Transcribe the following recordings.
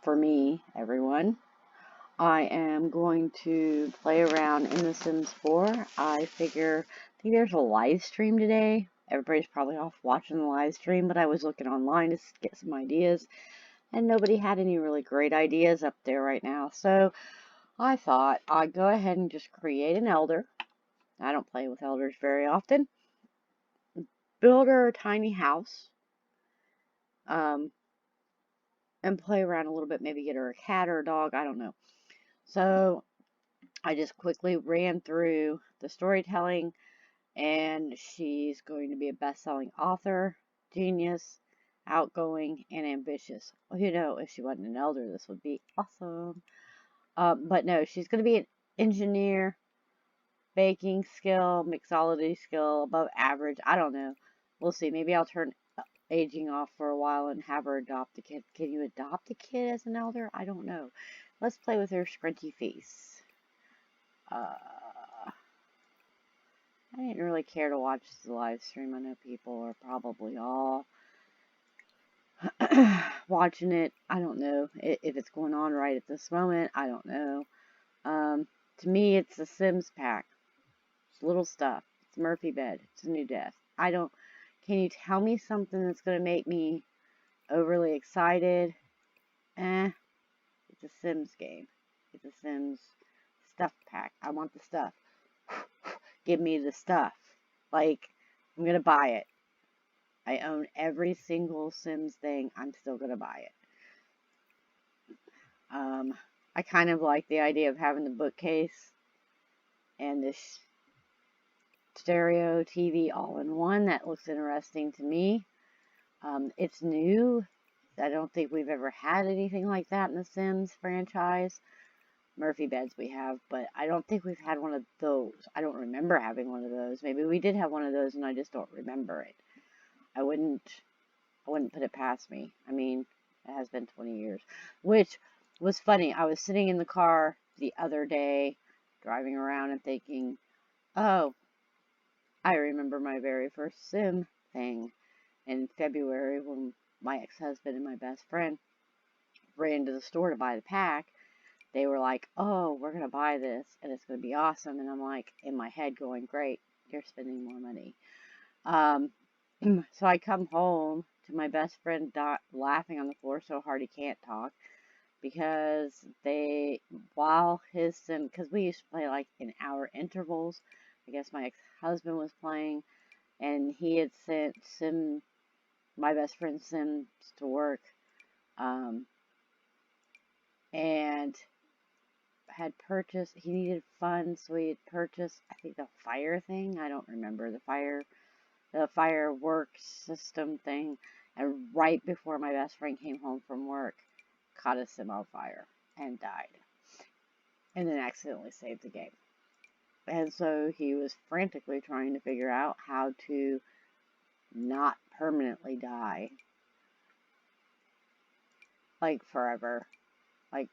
for me, everyone. I am going to play around in The Sims 4. I think there's a live stream today. Everybody's probably off watching the live stream, but I was looking online to get some ideas, and nobody had any really great ideas up there right now. So I thought I'd go ahead and just create an elder. I don't play with elders very often. Build her a tiny house. And play around a little bit, maybe get her a cat or a dog, I don't know. So I just quickly ran through the storytelling, and she's going to be a best-selling author, genius, outgoing, and ambitious. Well, if she wasn't an elder, this would be awesome. But no, she's going to be an engineer, baking skill, mixology skill, above average. I don't know. We'll see. Maybe I'll turn aging off for a while and have her adopt a kid. Can you adopt a kid as an elder? I don't know. Let's play with her scrunchy face. I didn't really care to watch the live stream. I know people are probably all watching it. I don't know if it's going on right at this moment. I don't know. To me, it's a Sims pack. It's little stuff. It's Murphy bed. It's a new death. Can you tell me something that's going to make me overly excited? It's a Sims game. It's a Sims stuff pack. I want the stuff. Give me the stuff. Like, I'm going to buy it. I own every single Sims thing. I'm still going to buy it. I kind of like the idea of having the bookcase and this stereo TV all in one. That looks interesting to me. It's new. I don't think we've ever had anything like that in the Sims franchise. Murphy beds we have, but I don't think we've had one of those. I don't remember having one of those. Maybe we did have one of those and I just don't remember it. I wouldn't put it past me. I mean, it has been 20 years, which was funny. I was sitting in the car the other day, driving around and thinking, oh, I remember my very first Sim thing in February when my ex-husband and my best friend ran to the store to buy the pack. They were like, oh, we're going to buy this and it's going to be awesome. And I'm like, in my head going, great, you're spending more money. So I come home to my best friend laughing on the floor so hard he can't talk because because we used to play like in hour intervals. I guess my ex-husband was playing and he had sent my best friend Sims to work, and he needed funds, so he had purchased, I think, the fire thing. I don't remember the firework system thing. And right before my best friend came home from work, caught a Sim on fire and died. And then accidentally saved the game. And so he was frantically trying to figure out how to not permanently die. Like forever. Like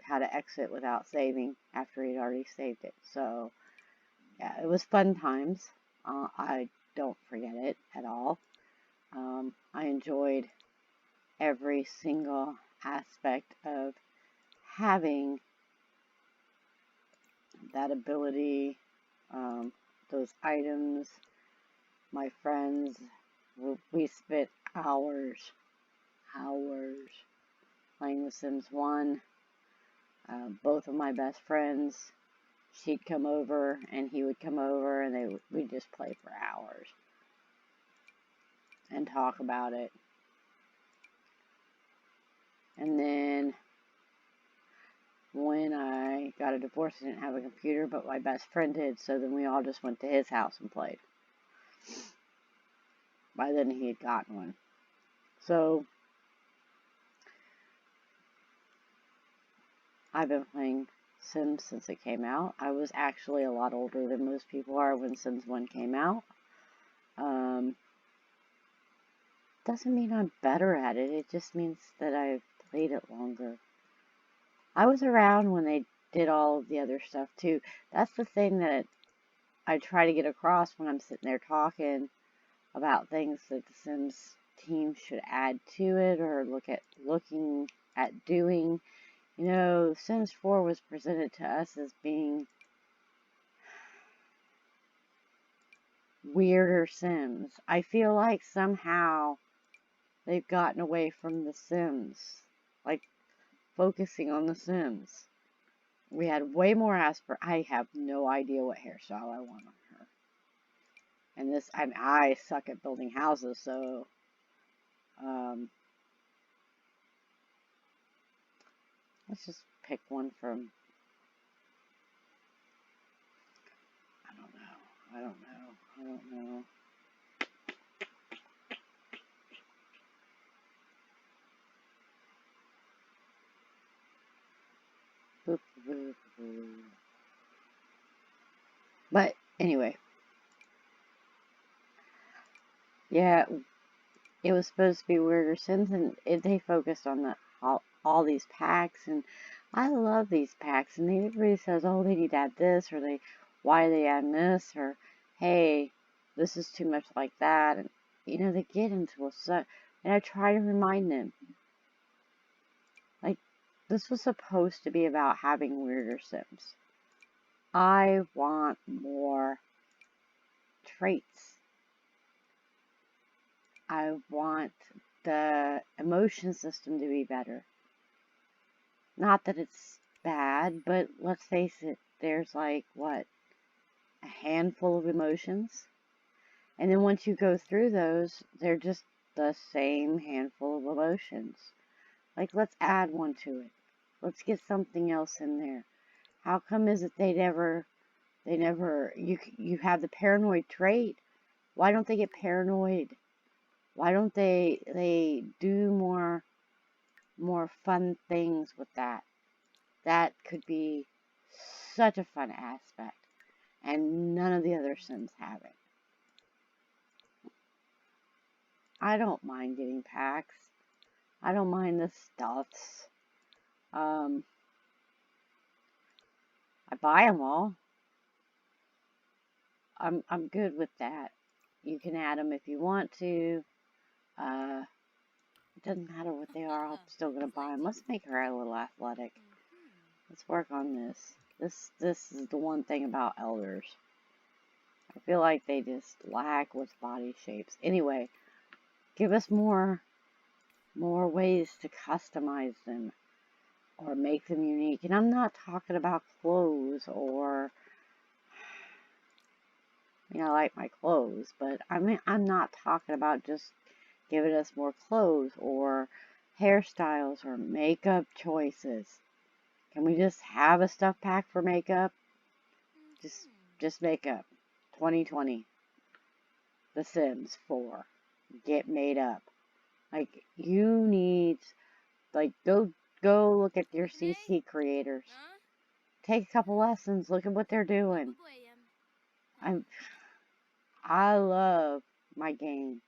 how to exit without saving after he'd already saved it. So, yeah, it was fun times. I don't forget it at all. I enjoyed every single aspect of having that ability, those items, my friends. We spent hours playing The Sims 1. Both of my best friends, she'd come over and he would come over and we'd just play for hours and talk about it. And then when I got a divorce, I didn't have a computer, but my best friend did, so then we all just went to his house and played. By then he had gotten one. So I've been playing Sims since it came out. I was actually a lot older than most people are when Sims 1 came out. Doesn't mean I'm better at it. It just means that I've played it longer. I was around when they did all of the other stuff too. That's the thing that I try to get across when I'm sitting there talking about things that the Sims team should add to it or looking at doing. You know, Sims 4 was presented to us as being weirder Sims. I feel like somehow they've gotten away from the Sims, like focusing on the Sims. We had way more I have no idea what hairstyle I want on her. And this, I suck at building houses, so let's just pick one from, I don't know. Boop, boop, boop. But anyway, yeah, it was supposed to be weirder Sims, and they focused on all these packs, and I love these packs, and everybody says, oh, they need to add this, or why are they adding this, or hey, this is too much like that, and you know, they get into and I try to remind them, like, this was supposed to be about having weirder Sims. I want more traits. I want the emotion system to be better. Not that it's bad, but let's face it, there's like, what, a handful of emotions? And then once you go through those, they're just the same handful of emotions. Like, let's add one to it. Let's get something else in there. How come is it they never, you have the paranoid trait. Why don't they get paranoid? Why don't they do more fun things with that? That could be such a fun aspect. And none of the other Sims have it. I don't mind getting packs. I don't mind the stuffs. I buy them all. I'm good with that. You can add them if you want to. It doesn't matter what they are. I'm still gonna buy them. Let's make her a little athletic. Let's work on this. This is the one thing about elders. I feel like they just lack with body shapes. Anyway, give us more ways to customize them or make them unique. And I'm not talking about clothes or, I like my clothes, but I'm not talking about just giving us more clothes or hairstyles or makeup choices. Can we just have a stuff pack for makeup? Just makeup. 2020. The Sims 4. Get made up. Like, you need, like, go look at your CC creators. Take a couple lessons. Look at what they're doing. I love my game.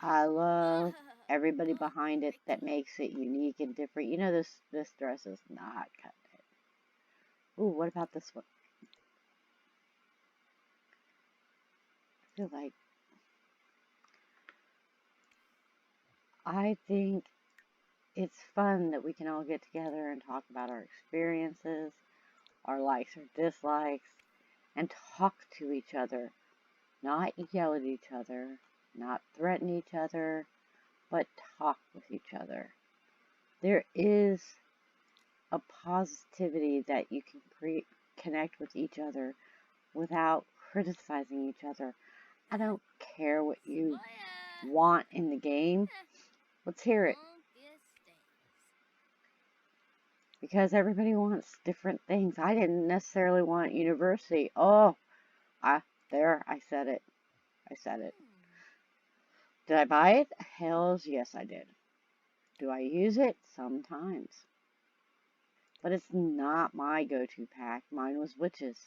I love everybody behind it that makes it unique and different. You know, this dress is not cutting it. Ooh, what about this one? I feel like, I think it's fun that we can all get together and talk about our experiences, our likes or dislikes, and talk to each other. Not yell at each other, not threaten each other, but talk with each other. There is a positivity that you can connect with each other without criticizing each other. I don't care what you want in the game. Let's hear it. Because everybody wants different things. I didn't necessarily want university. Oh, I said it. Did I buy it? Hells yes, I did. Do I use it? Sometimes. But it's not my go-to pack. Mine was witches.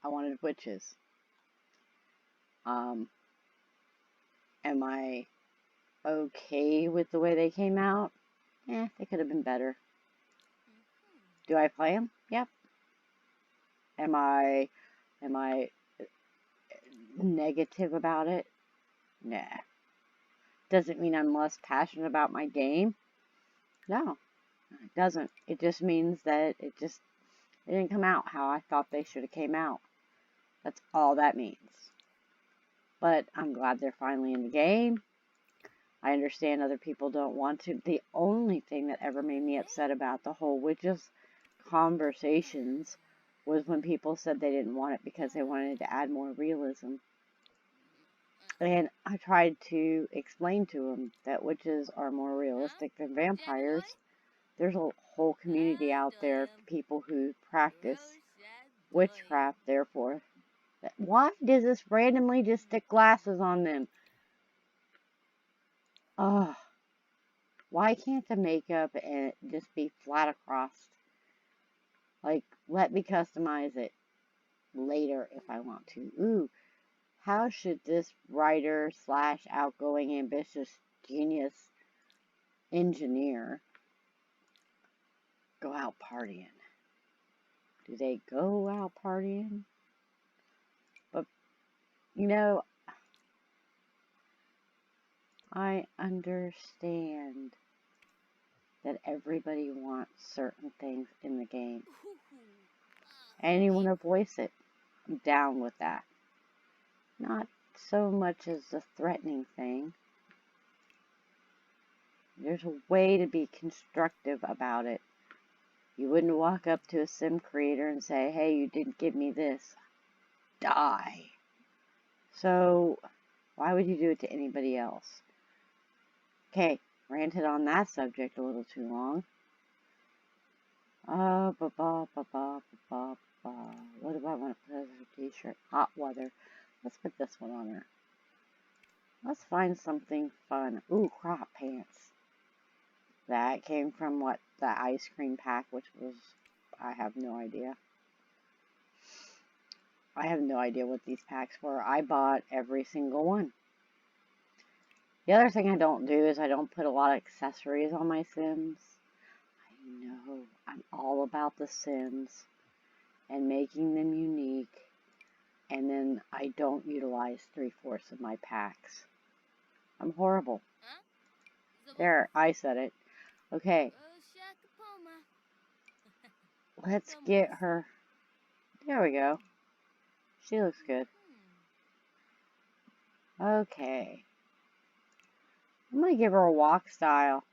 I wanted witches. Am I okay with the way they came out? They could have been better. Do I play them? Yep. Am I negative about it? Nah. Doesn't mean I'm less passionate about my game. No, it doesn't. It just means that it didn't come out how I thought they should have came out. That's all that means. But I'm glad they're finally in the game. I understand other people don't want to. The only thing that ever made me upset about the whole witches conversations was when people said they didn't want it because they wanted to add more realism. And I tried to explain to them that witches are more realistic than vampires. There's a whole community out there of people who practice witchcraft, therefore. Why does this randomly just stick glasses on them? Ugh. Why can't the makeup and just be flat across? Like, let me customize it later if I want to. Ooh, how should this writer slash outgoing ambitious genius engineer go out partying? Do they go out partying? But, you know, I understand that everybody wants certain things in the game. And you want to voice it. I'm down with that. Not so much as a threatening thing. There's a way to be constructive about it. You wouldn't walk up to a sim creator and say, hey, you didn't give me this. Die. So, why would you do it to anybody else? Okay, ranted on that subject a little too long. What do I want to put as a t-shirt? Hot weather. Let's put this one on there. Let's find something fun. Ooh, crop pants. That came from what? The ice cream pack, which was, I have no idea. I have no idea what these packs were. I bought every single one. The other thing I don't do is I don't put a lot of accessories on my Sims. I know, I'm all about the Sims and making them unique. And then I don't utilize 3/4 of my packs. I'm horrible. There, I said it. Okay. Let's get her. There we go. She looks good. Okay. I'm going to give her a walk style.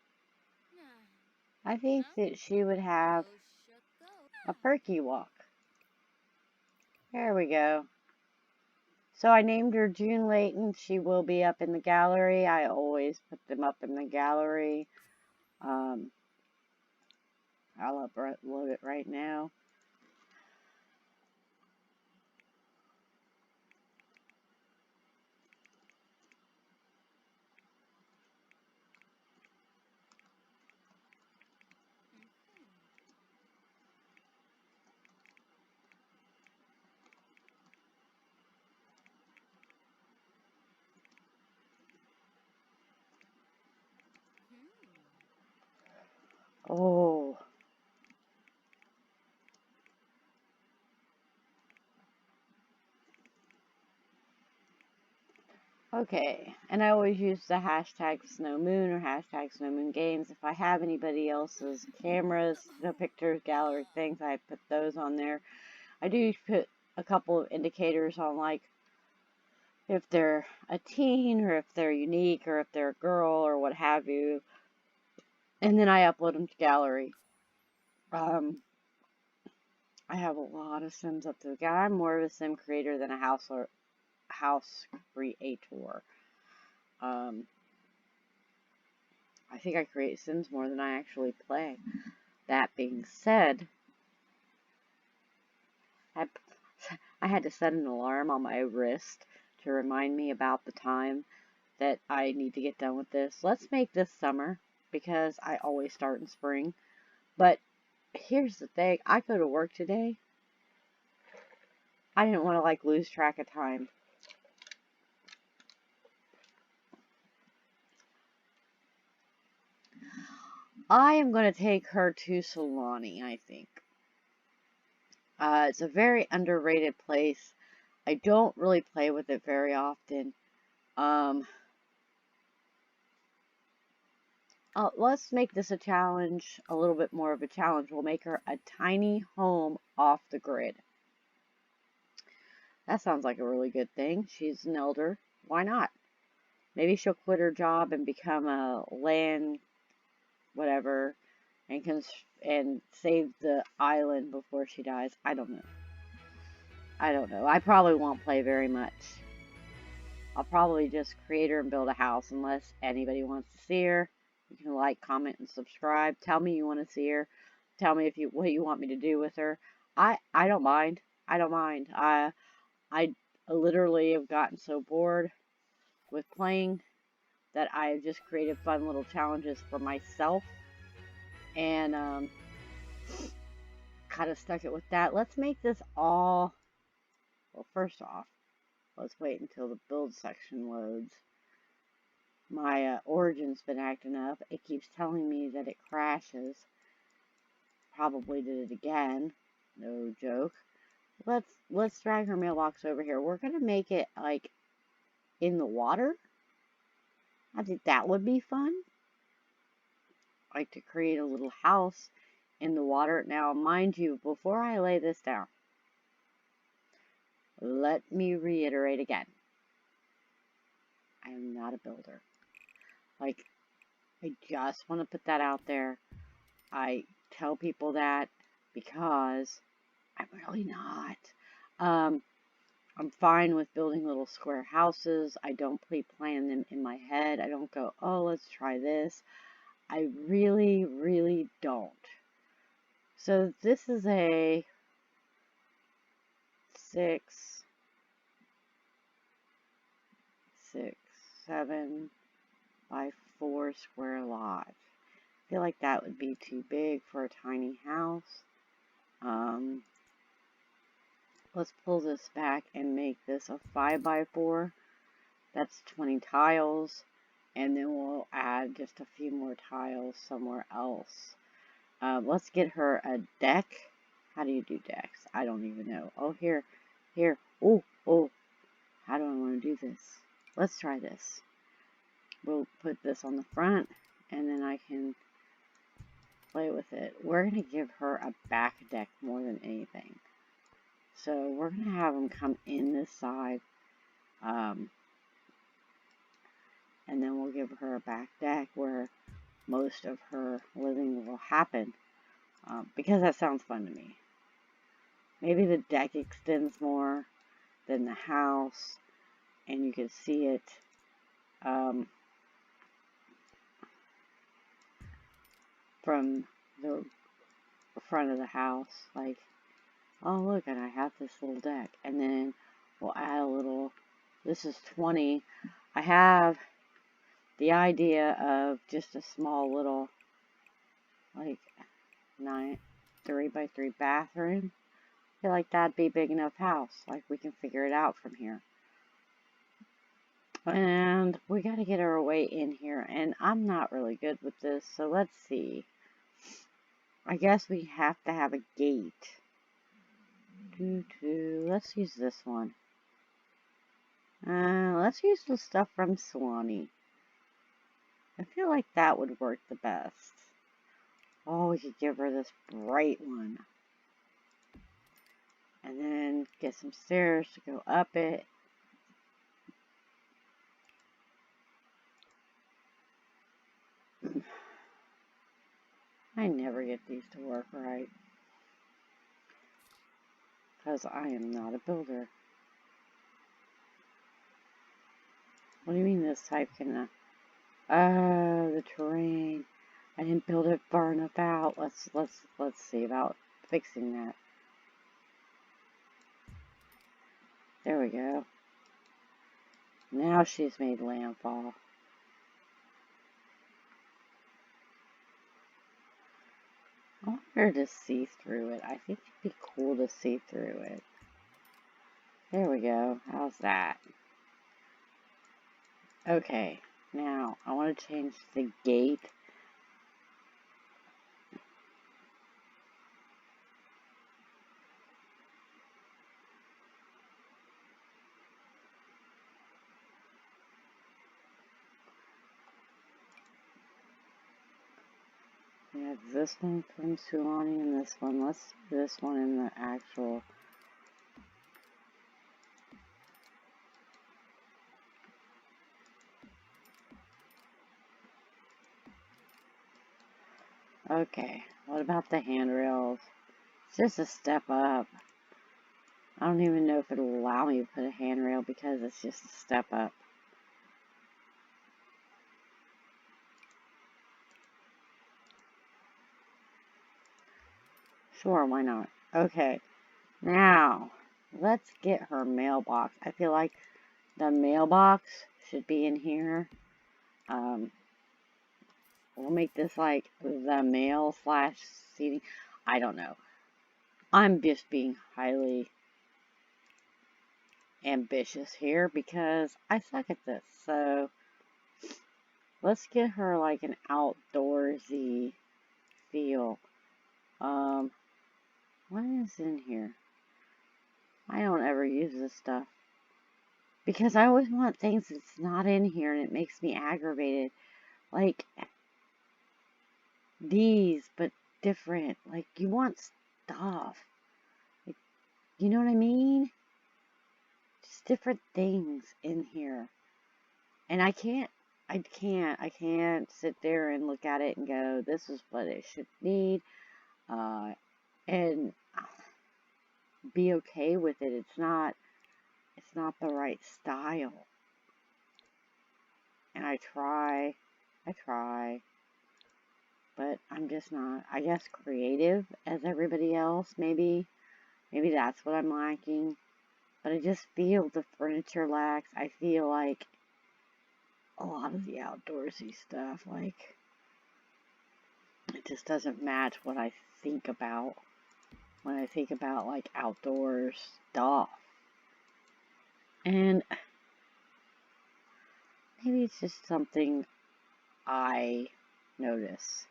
I think that she would have a perky walk. There we go. So I named her June Layton. She will be up in the gallery. I always put them up in the gallery. I'll upload it right now. Oh. Okay, and I always use the hashtag #snowmoon or hashtag #snowmoongames. If I have anybody else's cameras, pictures, gallery things, I put those on there. I do put a couple of indicators on, like, if they're a teen or if they're unique or if they're a girl or what have you. And then I upload them to gallery. I have a lot of Sims up to the gallery. I'm more of a Sim creator than a house creator. I think I create Sims more than I actually play. That being said, I had to set an alarm on my wrist to remind me about the time that I need to get done with this. Let's make this summer, because I always start in spring. But here's the thing. I go to work today. I didn't want to, lose track of time. I am going to take her to Solani, I think. It's a very underrated place. I don't really play with it very often. let's make this a challenge, a little bit more of a challenge. We'll make her a tiny home off the grid. That sounds like a really good thing. She's an elder. Why not? Maybe she'll quit her job and become a land whatever and save the island before she dies. I don't know. I probably won't play very much. I'll probably just create her and build a house unless anybody wants to see her. You can like, comment, and subscribe. Tell me you want to see her. Tell me what you want me to do with her. I don't mind. I don't mind. I literally have gotten so bored with playing that I have just created fun little challenges for myself and kind of stuck it with that. Let's make this all, well, first off, let's wait until the build section loads. My Origin's been acting up. It keeps telling me that it crashes. Probably did it again. No joke. Let's drag her mailbox over here. We're gonna make it like in the water. I think that would be fun. Like to create a little house in the water. Now, mind you, before I lay this down, let me reiterate again. I am not a builder. Like, I just want to put that out there. I tell people that because I'm really not. I'm fine with building little square houses. I don't plan them in my head. I don't go, oh, let's try this. I really, really don't. So this is a 7 by 4 square lot. I feel like that would be too big for a tiny house. Let's pull this back and make this a 5 by 4. That's 20 tiles. And then we'll add just a few more tiles somewhere else. Let's get her a deck. How do you do decks? I don't even know. Oh, here. Oh. How do I want to do this? Let's try this. We'll put this on the front, and then I can play with it. We're going to give her a back deck more than anything. So we're going to have them come in this side. And then we'll give her a back deck where most of her living will happen. Because that sounds fun to me. Maybe the deck extends more than the house. And you can see it from the front of the house. Like, oh look, and I have this little deck. And then we'll add a little, this is 20. I have the idea of just a small little, like, 3 by 3 bathroom. I feel like that'd be a big enough house. Like, we can figure it out from here. And we got to get our way in here. And I'm not really good with this. So let's see. I guess we have to have a gate. Let's use this one. Let's use the stuff from Swanee. I feel like that would work the best. Oh, we could give her this bright one. And then get some stairs to go up it. I never get these to work right. Because I am not a builder. What do you mean this type can... the terrain. I didn't build it far enough out. Let's see about fixing that. There we go. Now she's made landfall. I want her to see through it. I think it'd be cool to see through it. There we go. How's that? Okay. Now, I want to change the gate. We have this one from Sulani and this one. Let's do this one in the actual. Okay, what about the handrails? It's just a step up. I don't even know if it'll allow me to put a handrail because it's just a step up. Sure, why not? Okay, now let's get her mailbox. I feel like the mailbox should be in here. We'll make this like the mail / seating. I don't know. I'm just being highly ambitious here because I suck at this. So let's get her like an outdoorsy feel. What is in here? I don't ever use this stuff because I always want things that's not in here and it makes me aggravated. Like these, but different. Like you want stuff. Like, you know what I mean? Just different things in here. And I can't sit there and look at it and go, this is what it should need, and be okay with it. It's not the right style. And I try, but I'm just not, I guess, creative as everybody else. Maybe that's what I'm lacking. But I just feel the furniture lacks. I feel like a lot of the outdoorsy stuff, like, it just doesn't match what I think about when I think about, like, outdoor stuff. And maybe it's just something I notice.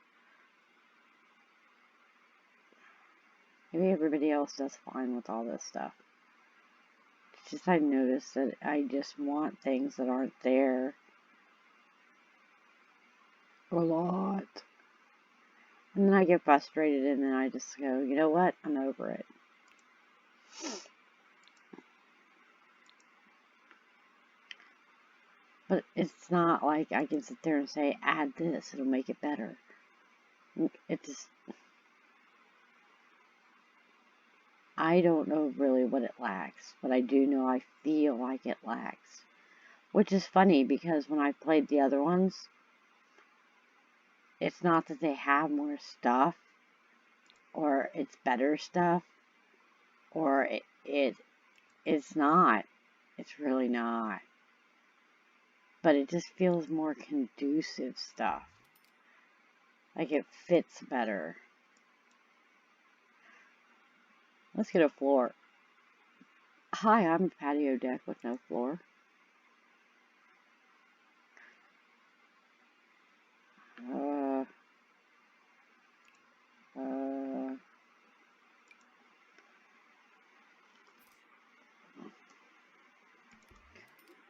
Maybe everybody else does fine with all this stuff. It's just I notice that I just want things that aren't there a lot. And then I get frustrated and then I just go, you know what? I'm over it. But it's not like I can sit there and say, add this, it'll make it better. It just, I don't know really what it lacks, but I do know I feel like it lacks. Which is funny because when I played the other ones, it's not that they have more stuff, or it's better stuff, or it's not. It's really not. But it just feels more conducive stuff. Like it fits better. Let's get a floor. Hi, I'm a patio deck with no floor.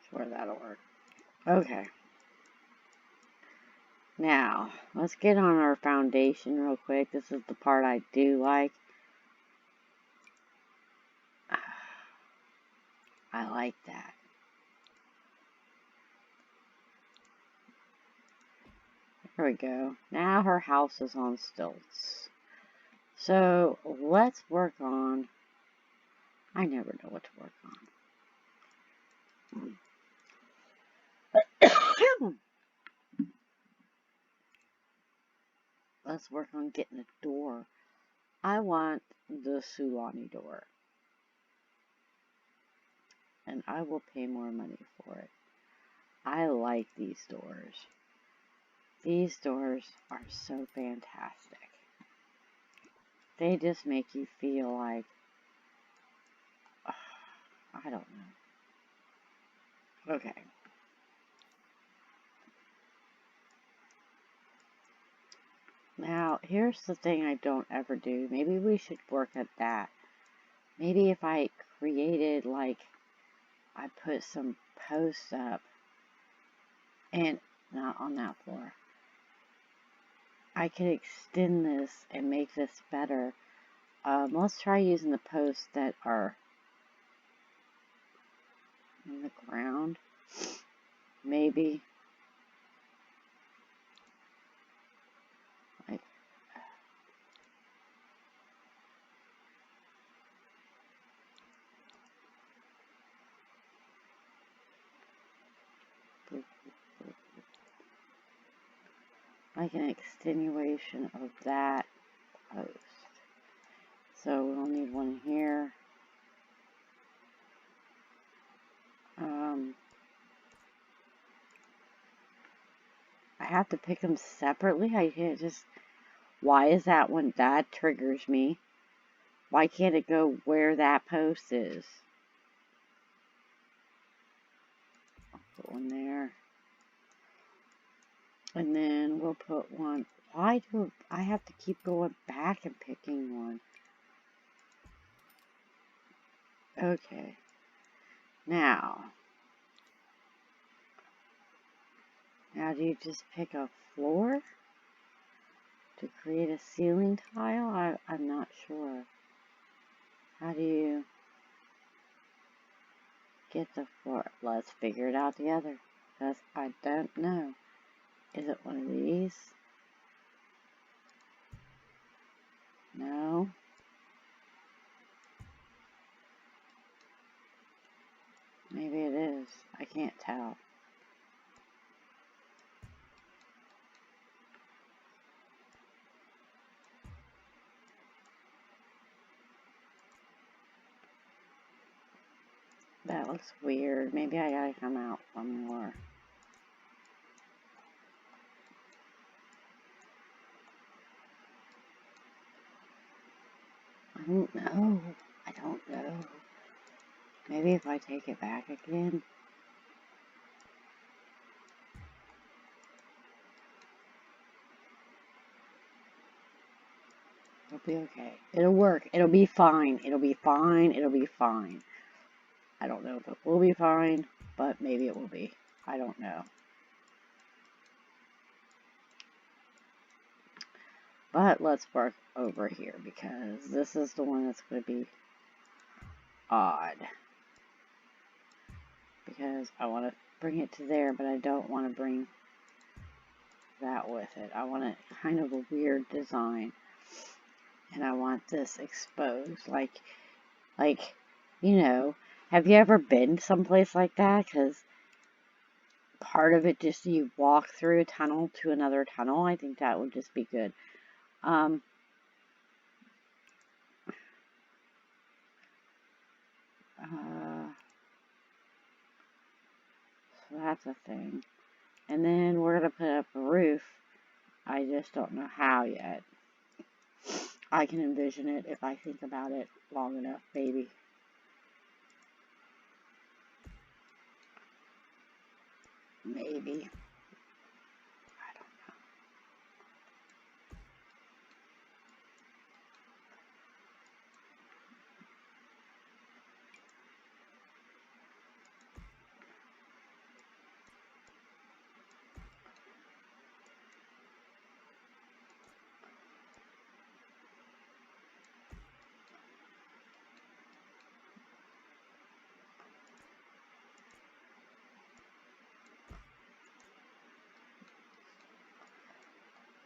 Sure, that'll work. Okay. Now, let's get on our foundation real quick. This is the part I do like. I like that. There we go. Now her house is on stilts. So, let's work on... I never know what to work on. Let's work on getting a door. I want the Sulani door. And I will pay more money for it. I like these doors. These doors are so fantastic. They just make you feel like, I don't know. Okay. Now, here's the thing I don't ever do. Maybe we should work at that. Maybe if I created, like, I put some posts up, and not on that floor. I could extend this and make this better. Let's try using the posts that are in the ground. Maybe. Like, like an extenuation of that post. So we'll need one here. I have to pick them separately. I can't just... Why is that one? That triggers me. Why can't it go where that post is? I'll put one there. And then we'll put one... Why do I have to keep going back and picking one? Okay. Now do you just pick a floor to create a ceiling tile? I'm not sure. How do you get the floor? Let's figure it out together. Because I don't know. Is it one of these? No. Maybe it is. I can't tell. That looks weird. Maybe I gotta come out one more. I don't know. I don't know. Maybe if I take it back again. It'll be okay. It'll work. It'll be fine. It'll be fine. It'll be fine. I don't know if it will be fine, but maybe it will be. I don't know. But let's work over here because this is the one that's going to be odd. Because I want to bring it to there, but I don't want to bring that with it. I want it kind of a weird design. And I want this exposed. Like, you know, have you ever been someplace like that? Because part of it just you walk through a tunnel to another tunnel. I think that would just be good. So that's a thing. And then we're going to put up a roof. I just don't know how yet. I can envision it if I think about it long enough, maybe. Maybe. I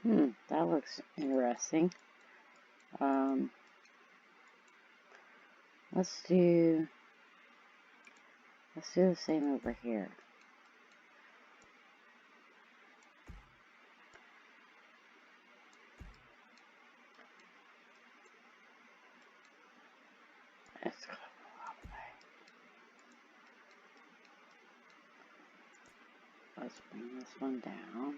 don't know. That looks interesting. Let's do the same over here. Let's go all the way. Let's bring this one down.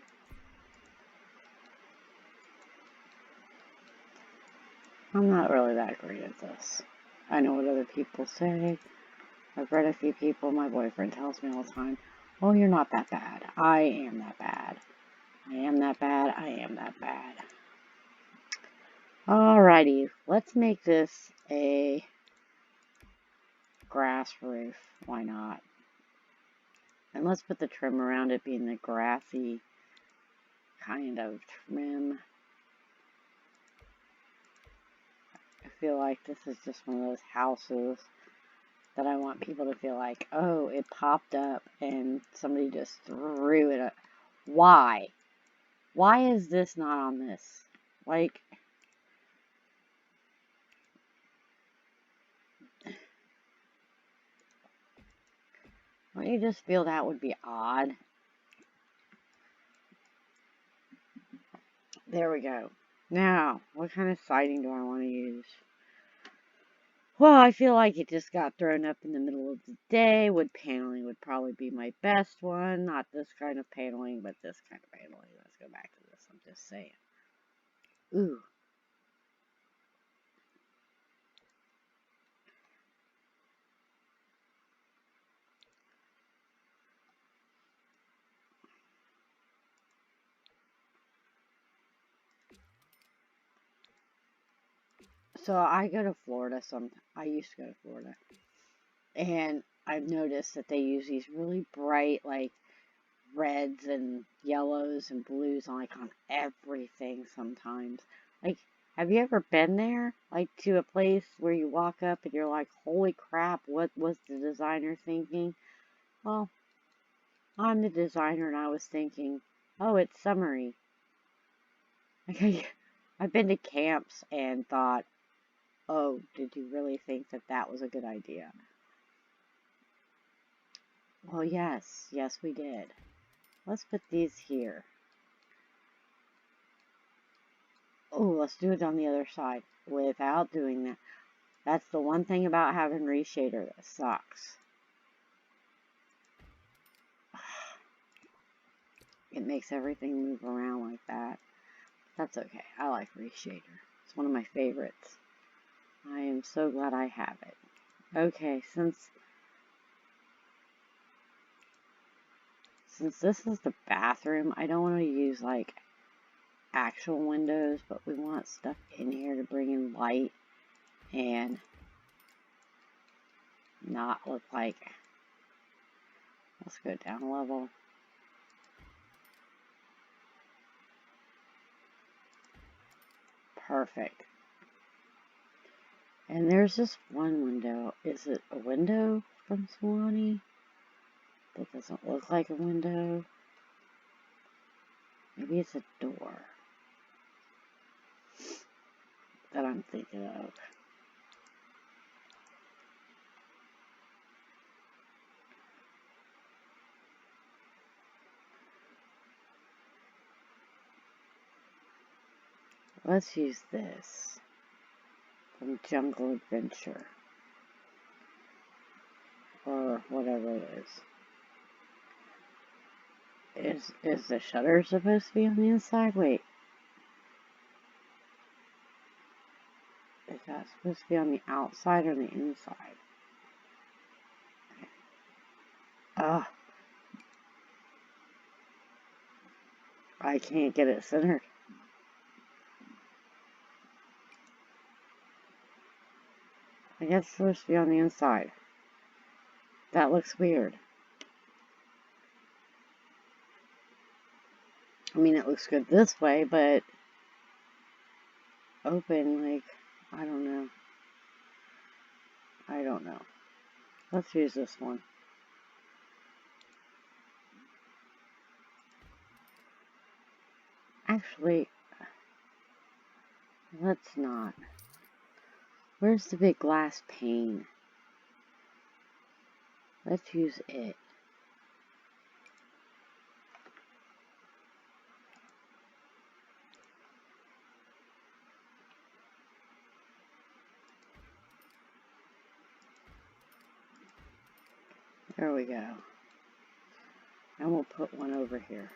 I'm not really that great at this. I know what other people say. I've read a few people. My boyfriend tells me all the time, oh, you're not that bad. I am that bad. I am that bad. I am that bad. Alrighty, let's make this a grass roof. Why not? And let's put the trim around it being the grassy kind of trim. feel like this is just one of those houses that I want people to feel like, oh, it popped up and somebody just threw it up. Why? Why is this not on this? Like, don't you just feel that would be odd? There we go. Now, what kind of siding do I want to use? Well, I feel like it just got thrown up in the middle of the day. Wood paneling would probably be my best one. Not this kind of paneling, but this kind of paneling. Let's go back to this. I'm just saying. Ooh. So I go to Florida I used to go to Florida. And I've noticed that they use these really bright, like, reds and yellows and blues on, like, on everything sometimes. Like, have you ever been there? Like, to a place where you walk up and you're like, holy crap, what was the designer thinking? Well, I'm the designer and I was thinking, oh, it's summery. Like, I've been to camps and thought, oh, did you really think that that was a good idea? Well, yes, we did. Let's put these here. Oh, let's do it on the other side without doing that. That's the one thing about having reshader that sucks. It makes everything move around like that. That's okay. I like reshader. It's one of my favorites. I am so glad I have it. Okay, since this is the bathroom, I don't want to use like actual windows, but we want stuff in here to bring in light and not look like. Let's go down a level. Perfect. And there's this one window. Is it a window from Swanee? That doesn't look like a window. Maybe it's a door that I'm thinking of. Let's use this from Jungle Adventure. Or whatever it is. Is the shutter supposed to be on the inside? Wait. Is that supposed to be on the outside or the inside? Ugh. I can't get it centered. I guess it's supposed to be on the inside. That looks weird. I mean, it looks good this way, but open, like, I don't know. Let's use this one. Actually, let's not. Where's the big glass pane? Let's use it. There we go. And we'll put one over here.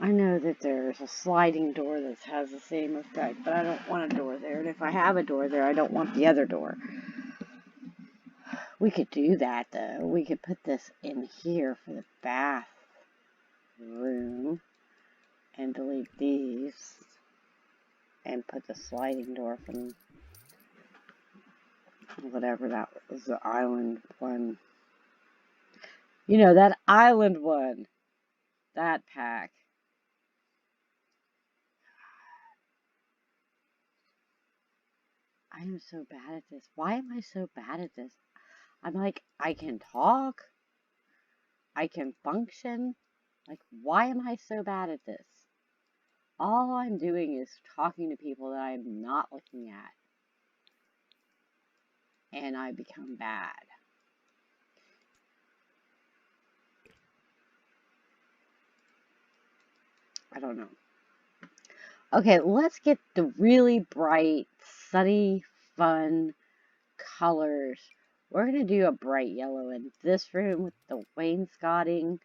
I know that there's a sliding door that has the same effect, but I don't want a door there. And if I have a door there, I don't want the other door. We could do that, though. We could put this in here for the bathroom and delete these and put the sliding door from whatever that was, the island one. You know, that island one. That pack. I am so bad at this. Why am I so bad at this? I'm like, I can talk. I can function. Like, why am I so bad at this? All I'm doing is talking to people that I'm not looking at. And I become bad. I don't know. Okay, let's get the really bright, sunny, fun colors. We're going to do a bright yellow in this room with the wainscoting.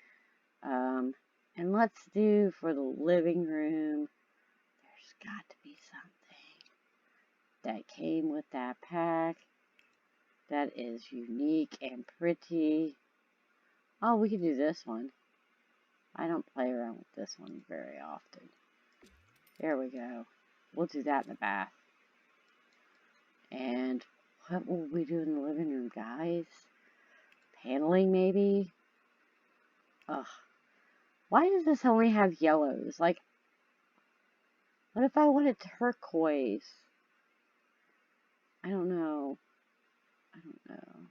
And let's do for the living room, there's got to be something that came with that pack that is unique and pretty. Oh, we could do this one. I don't play around with this one very often. There we go. We'll do that in the bath. And what will we do in the living room, guys? Paneling, maybe? Ugh. Why does this only have yellows? Like, what if I wanted turquoise? I don't know. I don't know.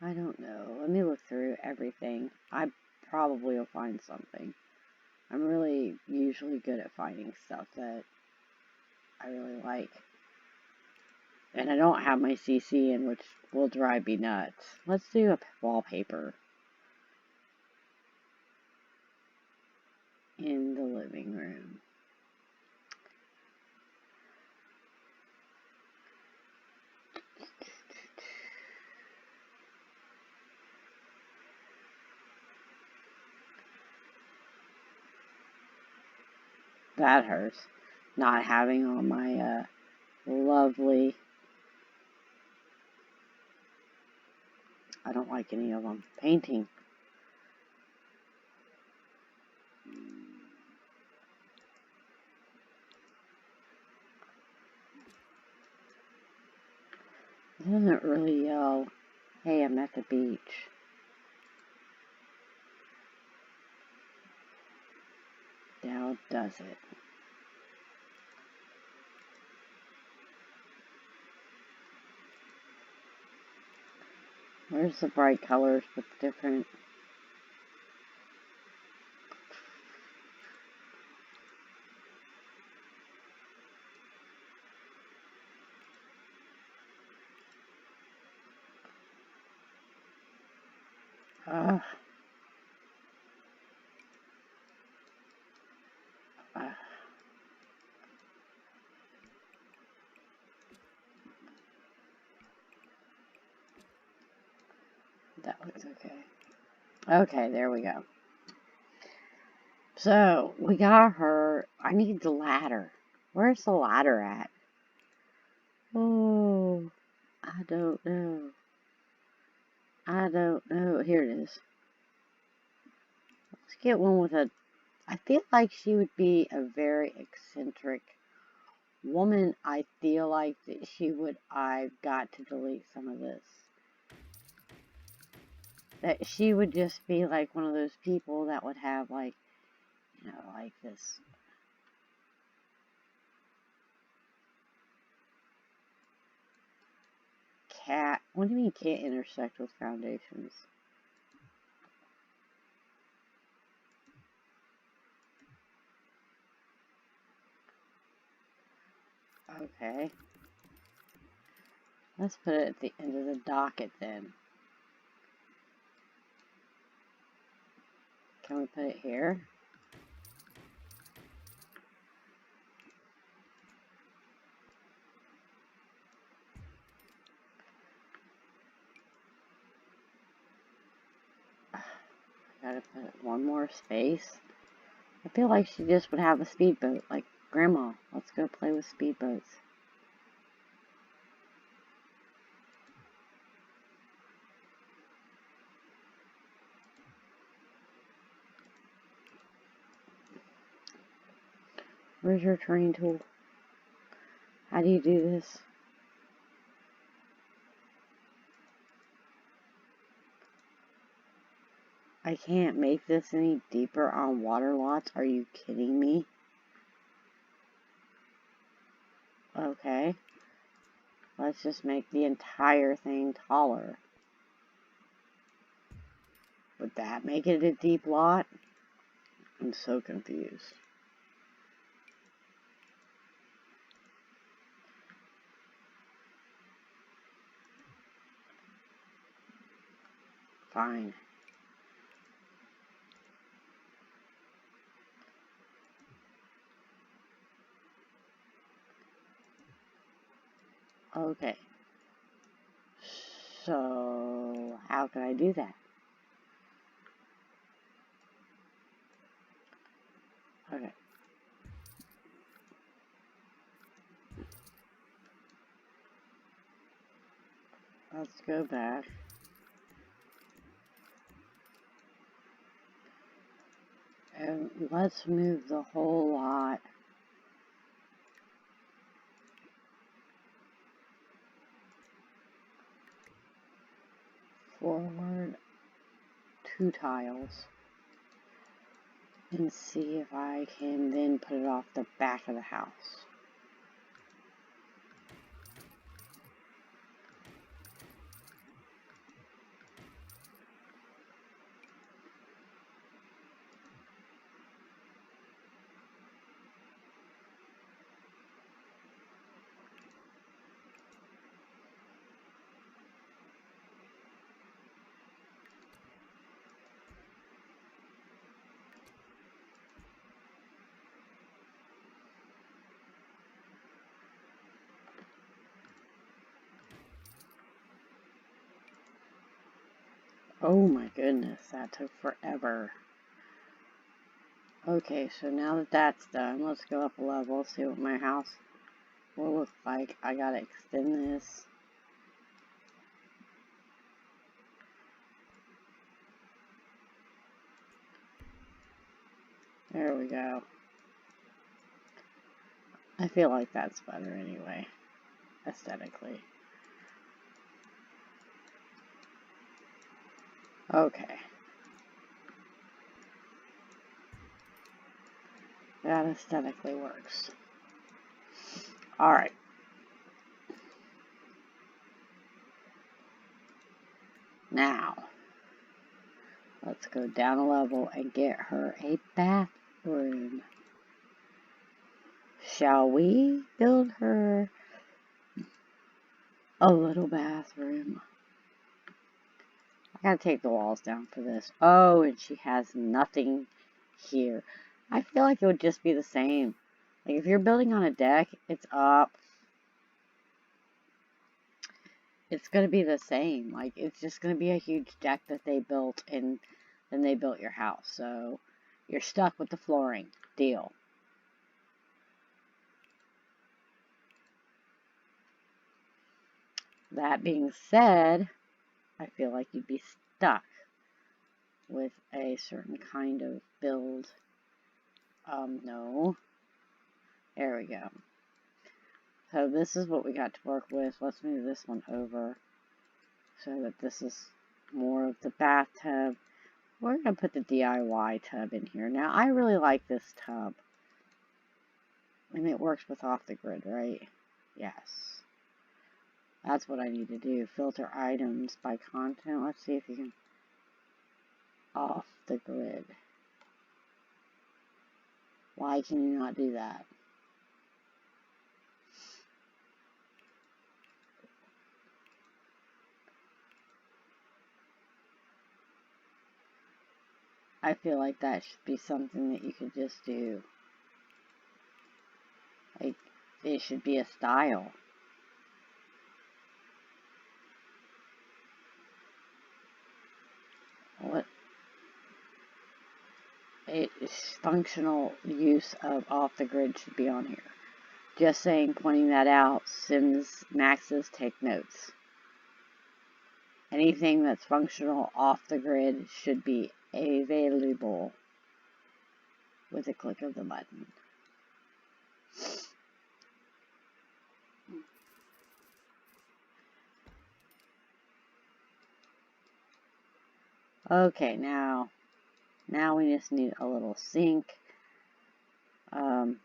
I don't know. Let me look through everything. I probably will find something. I'm really usually good at finding stuff that I really like. And I don't have my CC in, which will drive me nuts. Let's do a wallpaper in the living room. That hurts. Not having all my lovely... I don't like any of them. Painting. Doesn't really yell, hey, I'm at the beach. Now does it. Where's the bright colors with different... Uh, that looks okay. Okay, there we go. So, we got her. I need the ladder. Where's the ladder at? Oh, I don't know. I don't know. Here it is. Let's get one with a... I feel like she would be a very eccentric woman. I feel like that she would... I've got to delete some of this. That she would just be like one of those people that would have like, you know, like this... Cat... What do you mean can't intersect with foundations? Okay. Let's put it at the end of the docket then. Can we put it here? Gotta put one more space. I feel like she just would have a speedboat. Like, Grandma, let's go play with speedboats. Where's your terrain tool? How do you do this? I can't make this any deeper on water lots. Are you kidding me? Okay. Let's just make the entire thing taller. Would that make it a deep lot? I'm so confused. Fine. Okay. So, how can I do that? Okay. Let's go back. And let's move the whole lot forward 2 tiles. And see if I can then put it off the back of the house. Oh my goodness, that took forever. Okay, so now that that's done, let's go up a level, see what my house will look like. I gotta extend this. There we go. I feel like that's better anyway, aesthetically. Okay. That aesthetically works. Alright. Now, let's go down a level and get her a bathroom. Shall we build her a little bathroom? I gotta take the walls down for this. Oh, and she has nothing here. I feel like it would just be the same. Like, if you're building on a deck, it's up. It's gonna be the same. Like, it's just gonna be a huge deck that they built, and then they built your house. So, you're stuck with the flooring. Deal. That being said, I feel like you'd be stuck with a certain kind of build. No. There we go. So this is what we got to work with. Let's move this one over so that this is more of the bathtub. We're going to put the DIY tub in here. Now, I really like this tub. And it works with off the grid, right? Yes. That's what I need to do. Filter items by content. Let's see if you can... Off the grid. Why can you not do that? I feel like that should be something that you could just do. Like, it should be a style. What? Functional use of off the grid should be on here. Just saying, pointing that out. Sims Maxes, take notes. Anything that's functional off the grid should be available with a click of the button. Okay, now we just need a little sink, and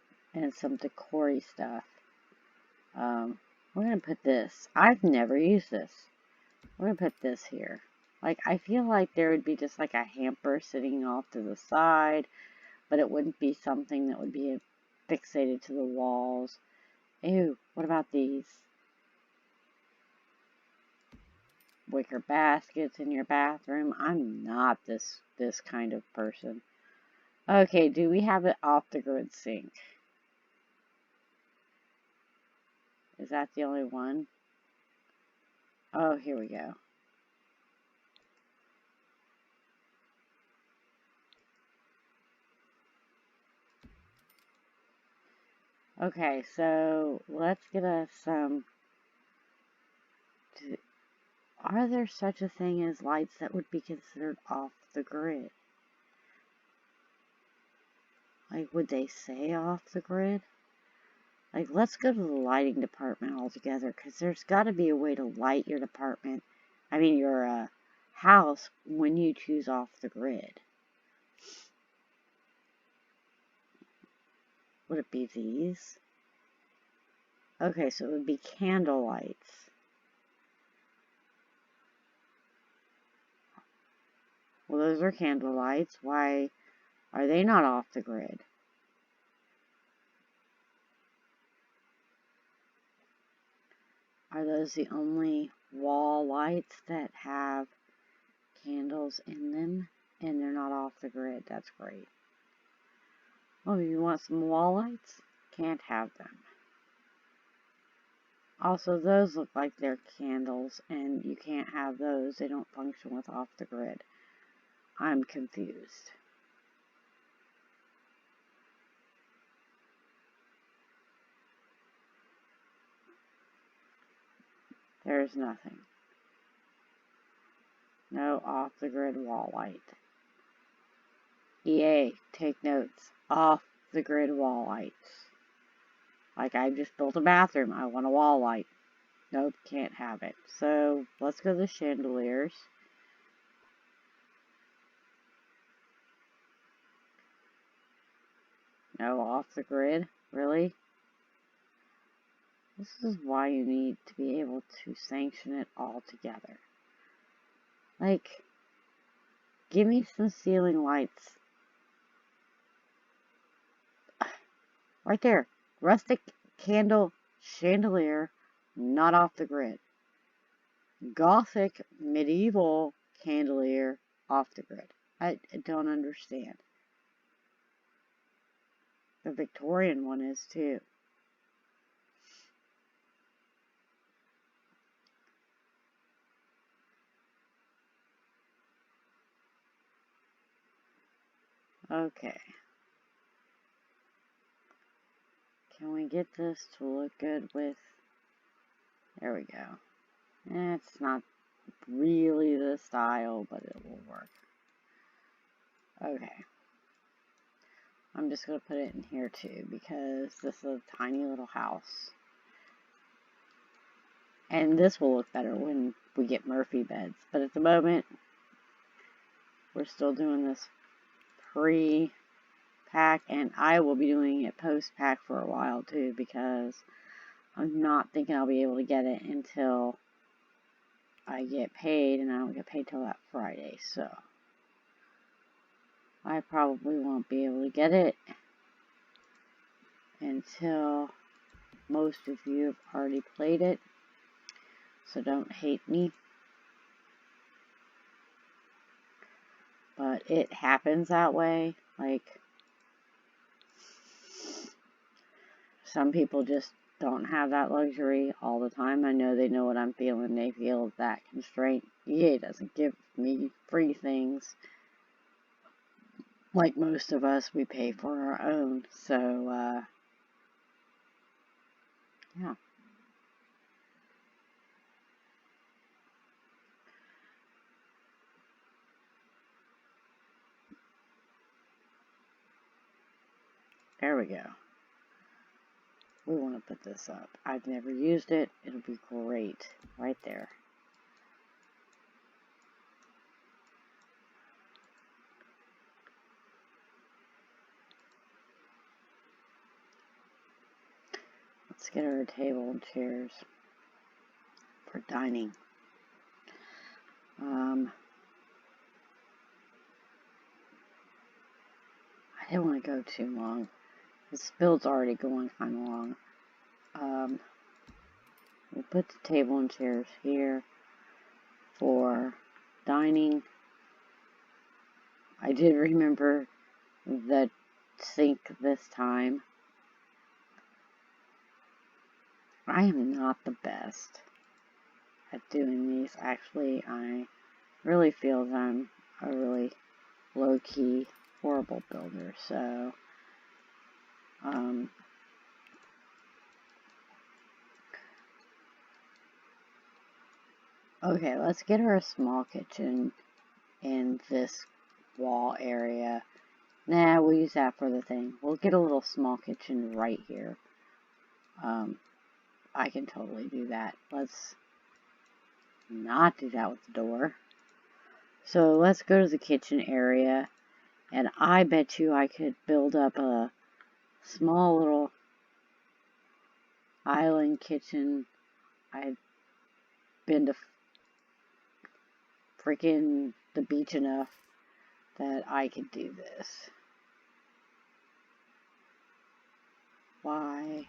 some decor-y stuff. We're gonna put this. I've never used this. We're gonna put this here. Like, I feel like there would be just like a hamper sitting off to the side, but it wouldn't be something that would be fixated to the walls. Ew, what about these? Wicker baskets in your bathroom? I'm not this kind of person. Okay, do we have an off-the-grid sink? Is that the only one? Oh, here we go. Okay, so let's get us some... Are there such a thing as lights that would be considered off the grid? Like, would they say off the grid? Like, let's go to the lighting department altogether, because there's got to be a way to light your department, your house, when you choose off the grid. Would it be these? Okay, so it would be candle lights. Well, those are candle lights. Why are they not off the grid? Are those the only wall lights that have candles in them and they're not off the grid? That's great. Oh, you want some wall lights? Can't have them. Also, those look like they're candles and you can't have those. They don't function with off the grid. I'm confused. There's nothing. No off the grid wall light. EA, take notes. Off the grid wall lights. Like, I just built a bathroom. I want a wall light. Nope, can't have it. So, let's go to the chandeliers. No, off the grid? Really? This is why you need to be able to sanction it all together. Like, give me some ceiling lights. Right there. Rustic candle chandelier, not off the grid. Gothic medieval chandelier, off the grid. I don't understand. The Victorian one is too. Okay. Can we get this to look good with... There we go. It's not really the style, but it will work. Okay. I'm just going to put it in here too, because this is a tiny little house. And this will look better when we get Murphy beds. But at the moment, we're still doing this pre-pack, and I will be doing it post-pack for a while too, because I'm not thinking I'll be able to get it until I get paid, and I don't get paid till that Friday, so I probably won't be able to get it until most of you have already played it, so don't hate me. But it happens that way. Like, some people just don't have that luxury all the time. I know they know what I'm feeling. They feel that constraint. EA doesn't give me free things. Like most of us, we pay for our own. So, yeah. There we go. we want to put this up. I've never used it. It'll be great right there. Let's get her a table and chairs for dining. I didn't want to go too long. This build's already going kind of long. We'll put the table and chairs here for dining. I did remember the sink this time. I am not the best at doing these. Actually, I really feel that I'm a really low-key, horrible builder. So, okay, let's get her a small kitchen in this wall area. Nah, we'll use that for the thing. We'll get a little small kitchen right here. I can totally do that. Let's not do that with the door. So let's go to the kitchen area, and I bet you I could build up a small little island kitchen. I've been to freaking the beach enough that I could do this. Why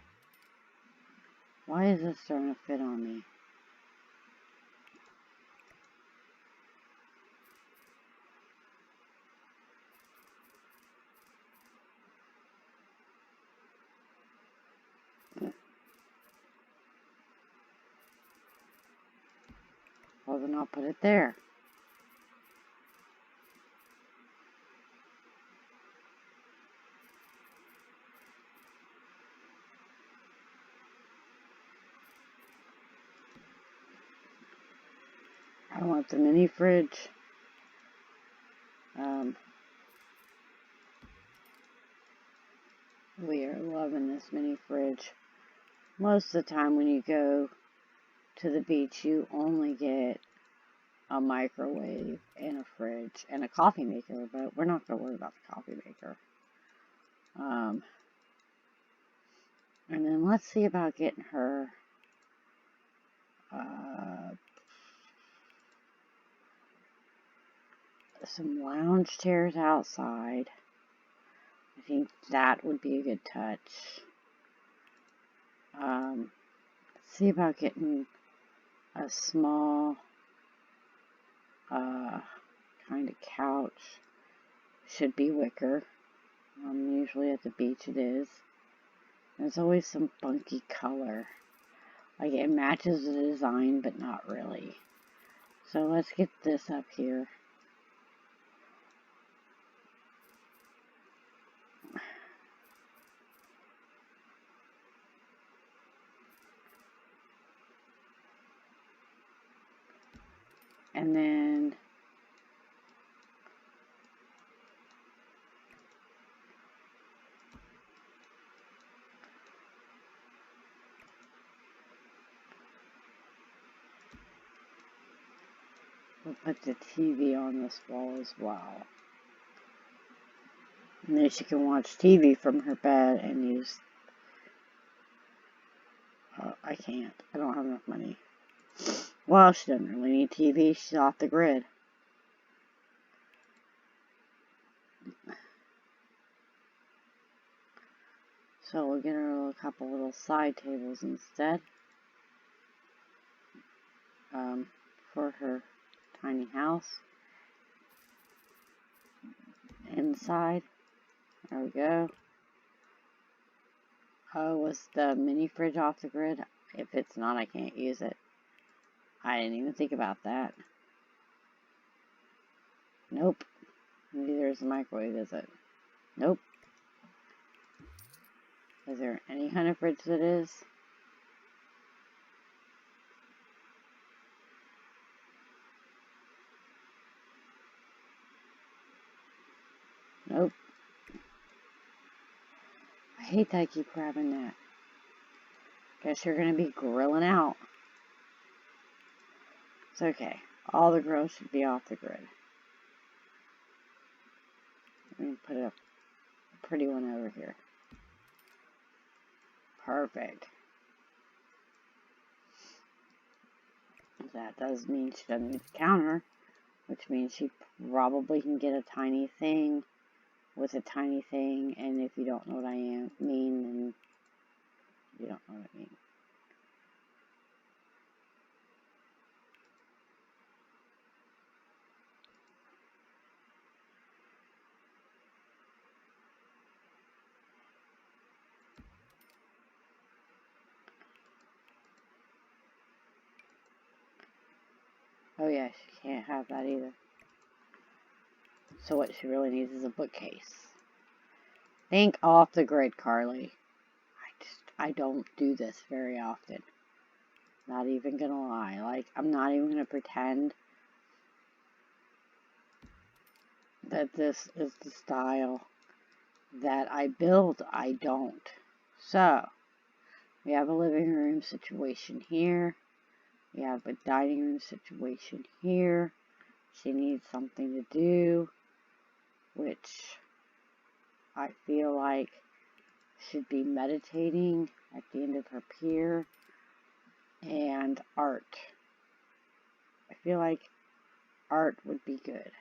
is this starting to fit on me? Well, then I'll put it there. I want the mini fridge. We are loving this mini fridge. Most of the time when you go to the beach, you only get a microwave and a fridge and a coffee maker, but we're not going to worry about the coffee maker. And then let's see about getting her some lounge chairs outside. I think that would be a good touch. Let's see about getting a small kind of couch. Should be wicker. Usually at the beach it is. There's always some funky color. Like it matches the design, but not really. So let's get this up here. And then we'll put the TV on this wall as well. And then she can watch TV from her bed and use... I can't. I don't have enough money. Well, she doesn't really need TV. She's off the grid. So we'll get her a couple little side tables instead. For her tiny house. Inside. There we go. Oh, was the mini fridge off the grid? If it's not, I can't use it. I didn't even think about that. Nope. Neither is the microwave, is it? Nope. Is there any kind of fridge that is? Nope. I hate that I keep grabbing that. Guess you're going to be grilling out. It's okay. All the grills should be off the grid. Let me put a pretty one over here. Perfect. That does mean she doesn't need the counter, which means she probably can get a tiny thing with a tiny thing, and if you don't know what I mean, then you don't know what I mean. Oh yeah, she can't have that either. So what she really needs is a bookcase. Think off the grid, Carly. I don't do this very often. Not even gonna lie. Like, I'm not even gonna pretend that this is the style that I build. I don't. So, we have a living room situation here. We have a dining room situation here. She needs something to do, which I feel like should be meditating at the end of her pier, and art. I feel like art would be good,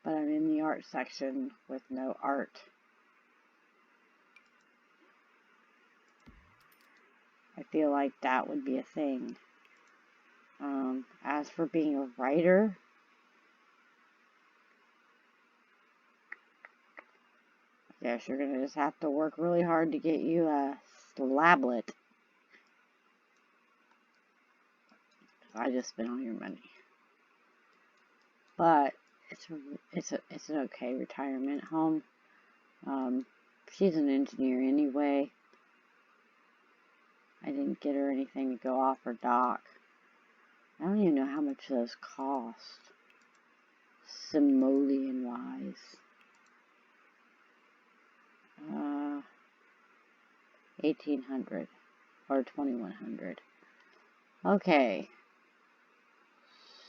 but I'm in the art section with no art. I feel like that would be a thing. As for being a writer, I guess you're gonna just have to work really hard to get you a slablet. I just spent all your money, but it's an okay retirement home. She's an engineer anyway. I didn't get her anything to go off her dock. I don't even know how much those cost, simoleon wise. 1800 or 2100. Okay.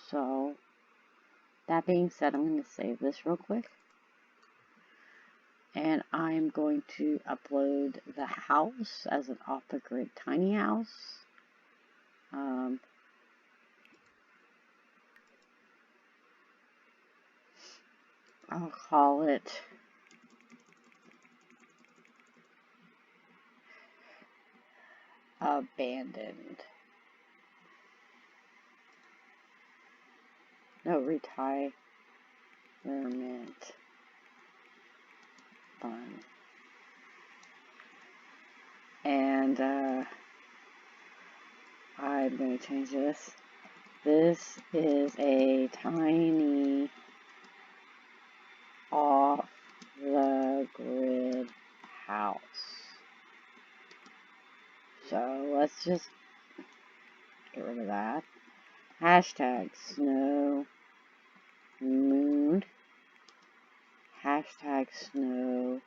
So, that being said, I'm going to save this real quick. And I'm going to upload the house as an off-the-grid tiny house. I'll call it Abandoned. No, Retirement Fun. And I'm going to change this. This is a tiny off-the-grid house. So let's just get rid of that. Hashtag snow moon. Hashtag snow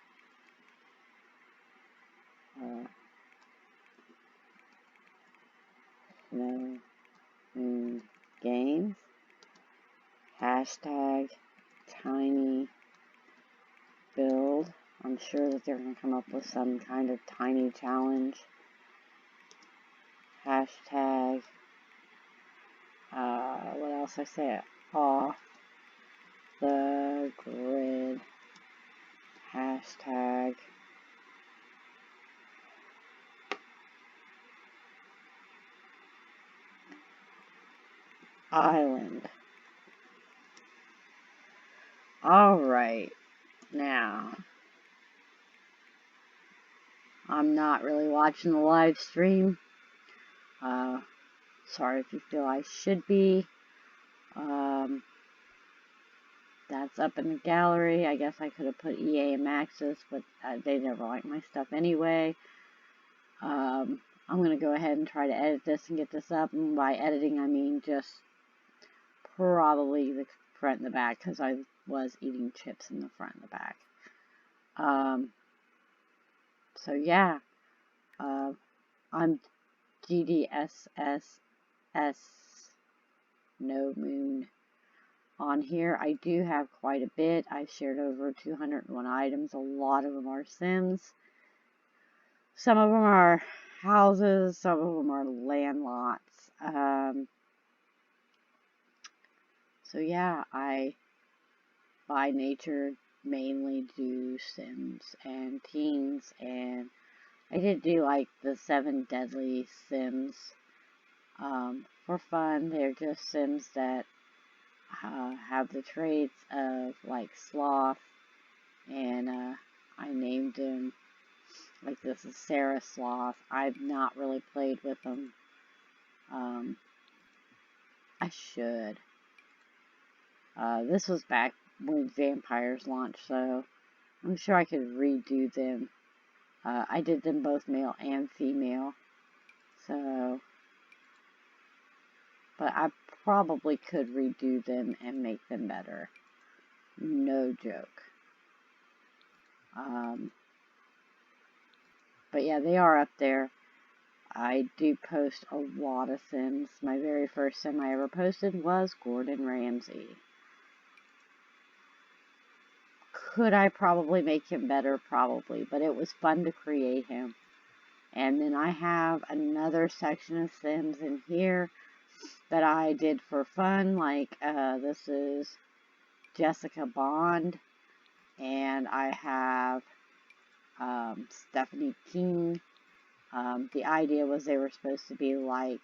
moon games. Hashtag tiny build. I'm sure that they're going to come up with some kind of tiny challenge. Hashtag, what else I say? Off the grid. Hashtag island. Alright, now, I'm not really watching the live stream. Sorry if you feel I should be. That's up in the gallery. I guess I could have put EA and Maxis, but they never like my stuff anyway. I'm going to go ahead and try to edit this and get this up. And by editing, I mean just probably the front and the back, because I was eating chips in the front and the back. So yeah, I'm gdsssnowmoon. On here, I do have quite a bit. I've shared over 201 items. A lot of them are Sims. Some of them are houses. Some of them are land lots. So yeah, I, by nature, mainly do Sims and teens. And I did do like the 7 deadly Sims for fun. They're just Sims that have the traits of like sloth, and I named him, like, this is Sarah Sloth. I've not really played with them. I should. This was back when vampires launched, so I'm sure I could redo them. I did them both male and female, so, but I probably could redo them and make them better. No joke. But yeah, they are up there. I do post a lot of Sims. My very first Sim I ever posted was Gordon Ramsay. Could I probably make him better? Probably, but it was fun to create him. And then I have another section of Sims in here that I did for fun, like this is Jessica Bond, and I have Stephanie King. The idea was they were supposed to be like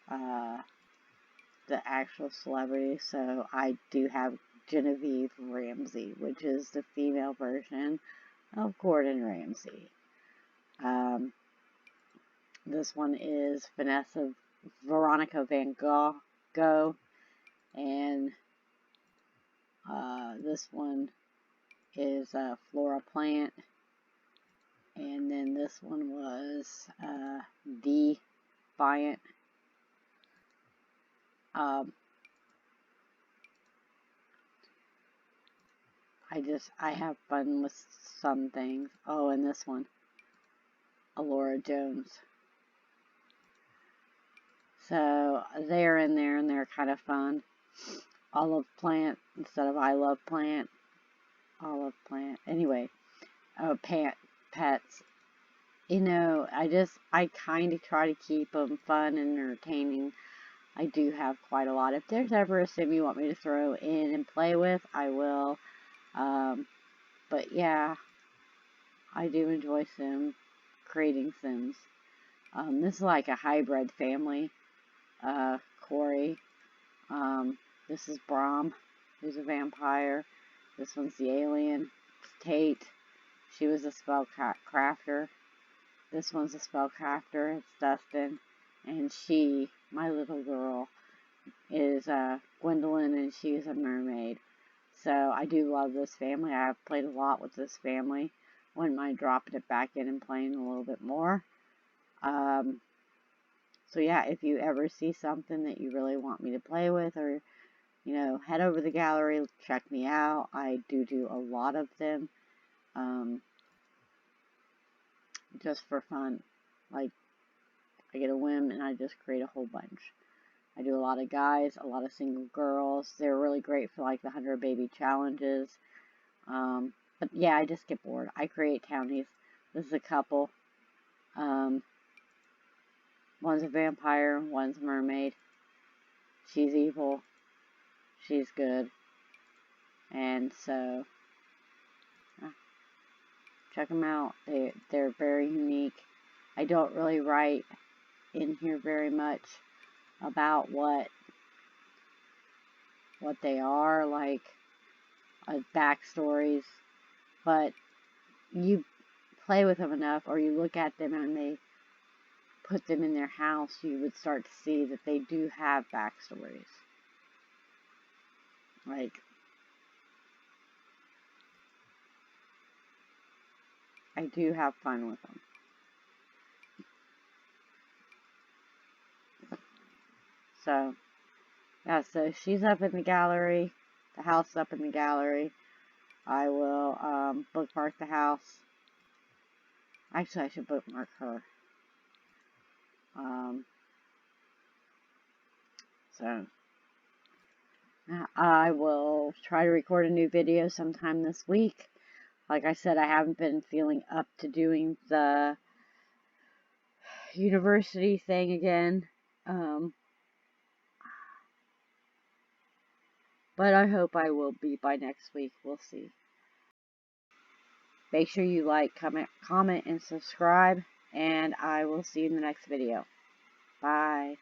the actual celebrity, so I do have Genevieve Ramsey, which is the female version of Gordon Ramsay. This one is Veronica Van Gogh, and this one is Flora Plant, and then this one was Defiant. I have fun with some things. Oh, and this one, Alora Jones. So they're in there and they're kind of fun. Olive Plant instead of I Love Plant. Olive Plant. Anyway, pets. You know, I kind of try to keep them fun and entertaining. I do have quite a lot. If there's ever a Sim you want me to throw in and play with, I will. But yeah, I do enjoy creating Sims. This is like a hybrid family. Corey. This is Brom, who's a vampire. This one's the alien. It's Tate. She was a spellcrafter. This one's a spellcrafter. It's Dustin. And she, my little girl, is Gwendolyn, and she's a mermaid. So I do love this family. I've played a lot with this family. Wouldn't mind dropping it back in and playing a little bit more. So yeah, if you ever see something that you really want me to play with, or, you know, head over to the gallery, check me out. I do a lot of them, just for fun. Like, I get a whim and I just create a whole bunch. I do a lot of guys, a lot of single girls. They're really great for like the 100 baby challenges. But yeah, I just get bored. I create townies. This is a couple. One's a vampire, one's a mermaid. She's evil. She's good. And so, check them out. They're very unique. I don't really write in here very much about what they are, like backstories, but you play with them enough, or you look at them and they put them in their house, you would start to see that they do have backstories. Like, I do have fun with them. So, yeah, so she's up in the gallery. The house is up in the gallery. I will bookmark the house. Actually, I should bookmark her. So I will try to record a new video sometime this week. Like I said, I haven't been feeling up to doing the university thing again. But I hope I will be by next week. We'll see. Make sure you like, comment, and subscribe. And I will see you in the next video. Bye.